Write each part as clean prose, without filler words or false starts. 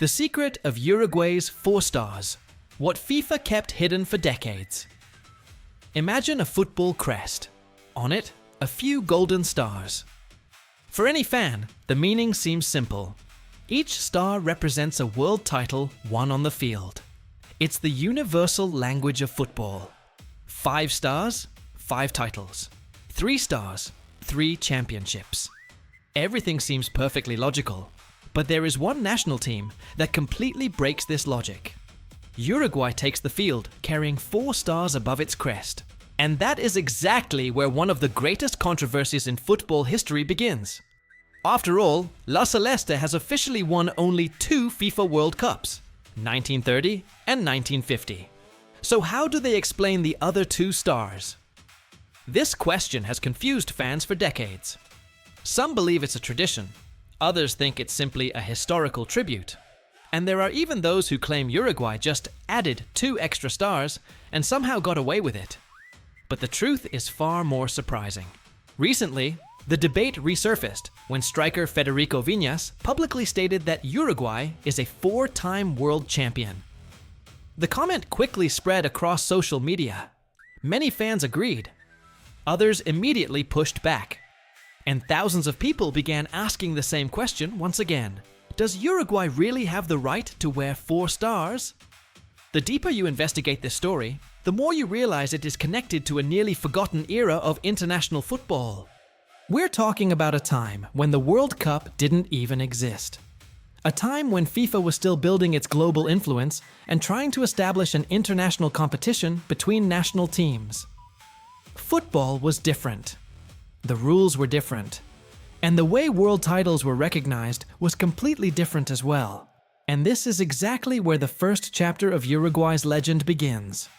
The secret of Uruguay's 4 stars. What FIFA kept hidden for decades. Imagine a football crest. On it, a few golden stars. For any fan, the meaning seems simple. Each star represents a world title won on the field. It's the universal language of football. 5 stars, 5 titles. 3 stars, 3 championships. Everything seems perfectly logical, but there is one national team that completely breaks this logic. Uruguay takes the field carrying 4 stars above its crest. And that is exactly where one of the greatest controversies in football history begins. After all, La Celeste has officially won only 2 FIFA World Cups, 1930 and 1950. So how do they explain the other 2 stars? This question has confused fans for decades. Some believe it's a tradition, others think it's simply a historical tribute. And there are even those who claim Uruguay just added 2 extra stars and somehow got away with it. But the truth is far more surprising. Recently, the debate resurfaced when striker Federico Viñas publicly stated that Uruguay is a 4-time world champion. The comment quickly spread across social media. Many fans agreed. Others immediately pushed back. And thousands of people began asking the same question once again. Does Uruguay really have the right to wear 4 stars? The deeper you investigate this story, the more you realize it is connected to a nearly forgotten era of international football. We're talking about a time when the World Cup didn't even exist. A time when FIFA was still building its global influence and trying to establish an international competition between national teams. Football was different. The rules were different. And the way world titles were recognized was completely different as well. And this is exactly where the first chapter of Uruguay's legend begins.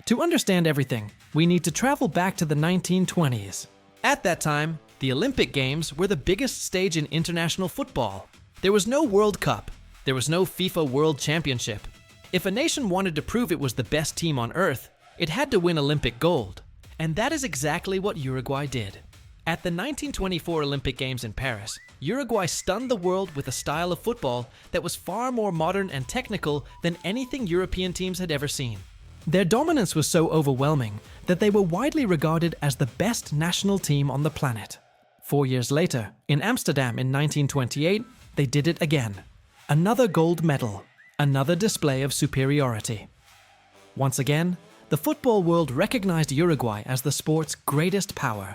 To understand everything, we need to travel back to the 1920s. At that time, the Olympic Games were the biggest stage in international football. There was no World Cup. There was no FIFA World Championship. If a nation wanted to prove it was the best team on earth, it had to win Olympic gold. And that is exactly what Uruguay did. At the 1924 Olympic Games in Paris, Uruguay stunned the world with a style of football that was far more modern and technical than anything European teams had ever seen. Their dominance was so overwhelming that they were widely regarded as the best national team on the planet. 4 years later, in Amsterdam in 1928, they did it again. Another gold medal, another display of superiority. Once again, the football world recognized Uruguay as the sport's greatest power.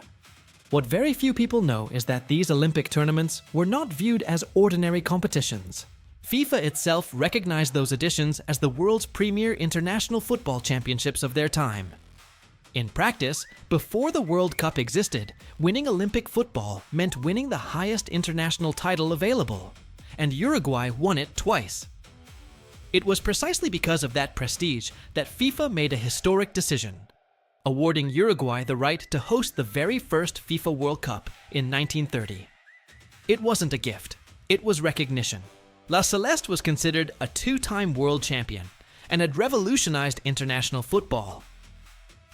What very few people know is that these Olympic tournaments were not viewed as ordinary competitions. FIFA itself recognized those editions as the world's premier international football championships of their time. In practice, before the World Cup existed, winning Olympic football meant winning the highest international title available, and Uruguay won it twice. It was precisely because of that prestige that FIFA made a historic decision, awarding Uruguay the right to host the very first FIFA World Cup in 1930. It wasn't a gift, it was recognition. La Celeste was considered a 2-time world champion and had revolutionized international football.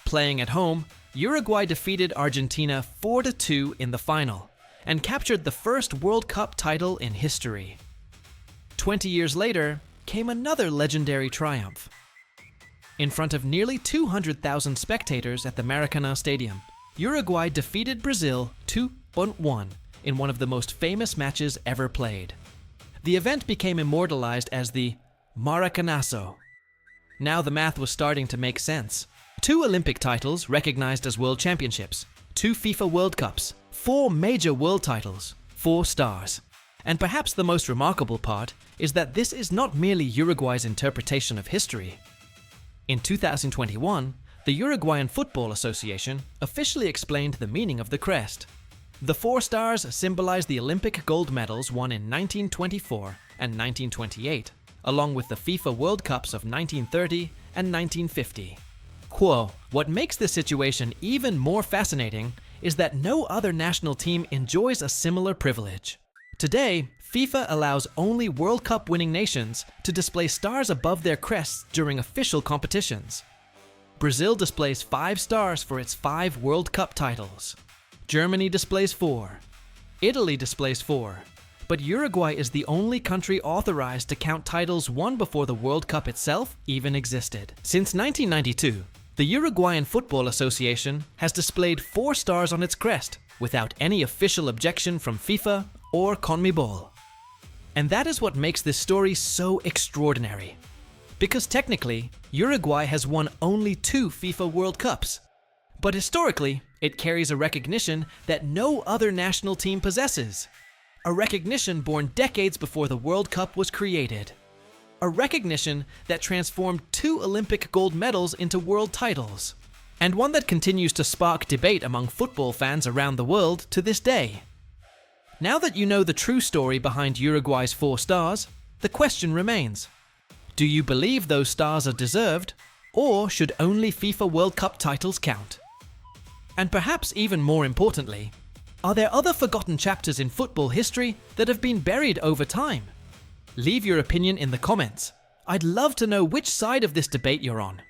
Playing at home, Uruguay defeated Argentina 4-2 in the final and captured the first World Cup title in history. 20 years later came another legendary triumph. In front of nearly 200,000 spectators at the Maracanazo Stadium, Uruguay defeated Brazil 2-1 in one of the most famous matches ever played. The event became immortalized as the Maracanazo. Now the math was starting to make sense. 2 Olympic titles recognized as world championships, 2 FIFA World Cups, 4 major world titles, 4 stars. And perhaps the most remarkable part is that this is not merely Uruguay's interpretation of history. In 2021, the Uruguayan Football Association officially explained the meaning of the crest. The 4 stars symbolize the Olympic gold medals won in 1924 and 1928, along with the FIFA World Cups of 1930 and 1950. What makes this situation even more fascinating is that no other national team enjoys a similar privilege. Today, FIFA allows only World Cup winning nations to display stars above their crests during official competitions. Brazil displays 5 stars for its 5 World Cup titles. Germany displays 4. Italy displays 4. but Uruguay is the only country authorized to count titles won before the World Cup itself even existed. Since 1992, the Uruguayan Football Association has displayed 4 stars on its crest without any official objection from FIFA or CONMEBOL. And that is what makes this story so extraordinary. Because technically, Uruguay has won only 2 FIFA World Cups. But historically, it carries a recognition that no other national team possesses. A recognition born decades before the World Cup was created. A recognition that transformed 2 Olympic gold medals into world titles. And one that continues to spark debate among football fans around the world to this day. Now that you know the true story behind Uruguay's 4 stars, the question remains: do you believe those stars are deserved, or should only FIFA World Cup titles count? And perhaps even more importantly, are there other forgotten chapters in football history that have been buried over time? Leave your opinion in the comments. I'd love to know which side of this debate you're on.